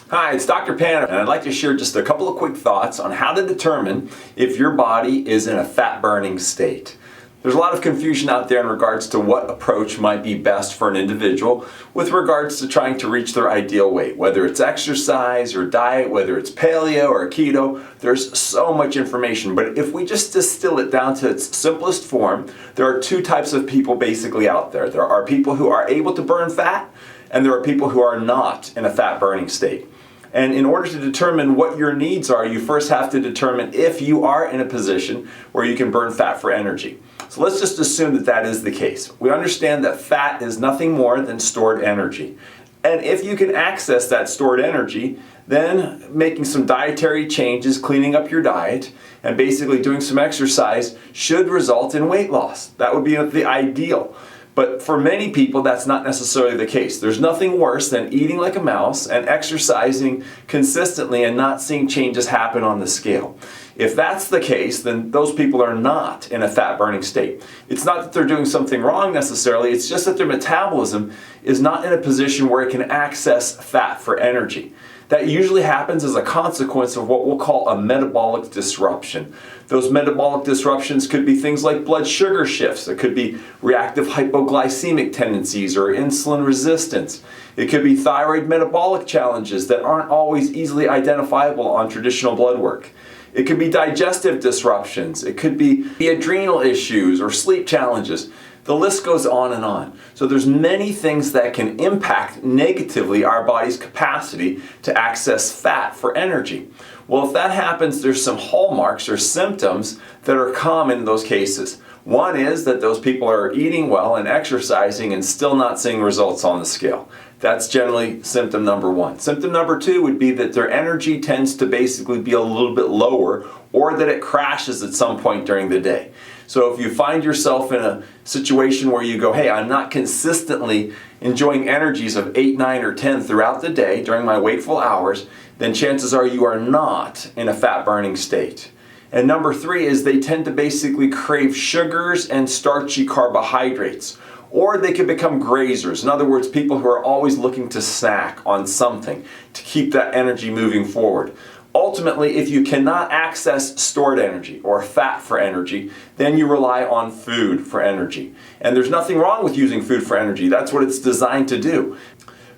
Hi, it's Dr. Pan, and I'd like to share just a couple of quick thoughts on how to determine if your body is in a fat-burning state. There's a lot of confusion out there in regards to what approach might be best for an individual with regards to trying to reach their ideal weight. Whether it's exercise or diet, whether it's paleo or keto, there's so much information. But if we just distill it down to its simplest form, there are two types of people basically out there. There are people who are able to burn fat, and there are people who are not in a fat-burning state. And in order to determine what your needs are, you first have to determine if you are in a position where you can burn fat for energy. So let's just assume that that is the case. We understand that fat is nothing more than stored energy. And if you can access that stored energy, then making some dietary changes, cleaning up your diet, and basically doing some exercise should result in weight loss. That would be the ideal. But for many people, that's not necessarily the case. There's nothing worse than eating like a mouse and exercising consistently and not seeing changes happen on the scale. If that's the case, then those people are not in a fat-burning state. It's not that they're doing something wrong necessarily, it's just that their metabolism is not in a position where it can access fat for energy. That usually happens as a consequence of what we'll call a metabolic disruption. Those metabolic disruptions could be things like blood sugar shifts. It could be reactive hypoglycemic tendencies or insulin resistance. It could be thyroid metabolic challenges that aren't always easily identifiable on traditional blood work. It could be digestive disruptions. It could be the adrenal issues or sleep challenges. The list goes on and on. So there's many things that can impact negatively our body's capacity to access fat for energy. Well, if that happens, there's some hallmarks or symptoms that are common in those cases. One is that those people are eating well and exercising and still not seeing results on the scale. That's generally symptom number one. Symptom number two would be that their energy tends to basically be a little bit lower, or that it crashes at some point during the day. So if you find yourself in a situation where you go, hey, I'm not consistently enjoying energies of 8, 9, or 10 throughout the day during my wakeful hours, then chances are you are not in a fat-burning state. And number three is they tend to basically crave sugars and starchy carbohydrates. Or they can become grazers. In other words, people who are always looking to snack on something to keep that energy moving forward. Ultimately, if you cannot access stored energy or fat for energy, then you rely on food for energy. And there's nothing wrong with using food for energy. That's what it's designed to do.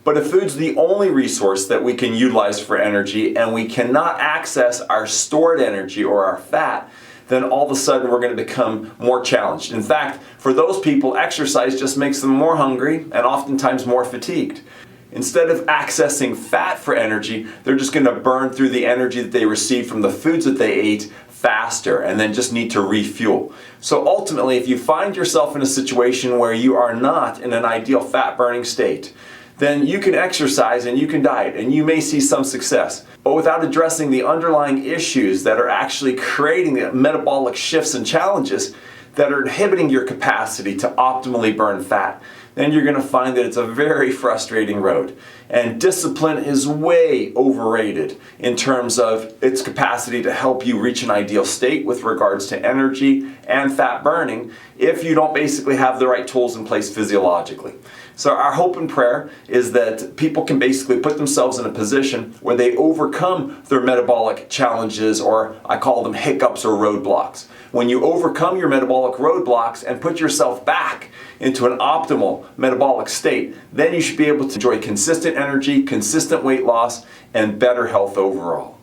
But if food's the only resource that we can utilize for energy and we cannot access our stored energy or our fat, then all of a sudden we're going to become more challenged. In fact, for those people, exercise just makes them more hungry and oftentimes more fatigued. Instead of accessing fat for energy, they're just going to burn through the energy that they received from the foods that they ate faster and then just need to refuel. So ultimately, if you find yourself in a situation where you are not in an ideal fat-burning state, then you can exercise and you can diet and you may see some success. But without addressing the underlying issues that are actually creating the metabolic shifts and challenges that are inhibiting your capacity to optimally burn fat, then you're going to find that it's a very frustrating road. And discipline is way overrated in terms of its capacity to help you reach an ideal state with regards to energy and fat burning if you don't basically have the right tools in place physiologically. So our hope and prayer is that people can basically put themselves in a position where they overcome their metabolic challenges, or I call them hiccups or roadblocks. When you overcome your metabolic roadblocks and put yourself back into an optimal metabolic state, then you should be able to enjoy consistent energy, consistent weight loss, and better health overall.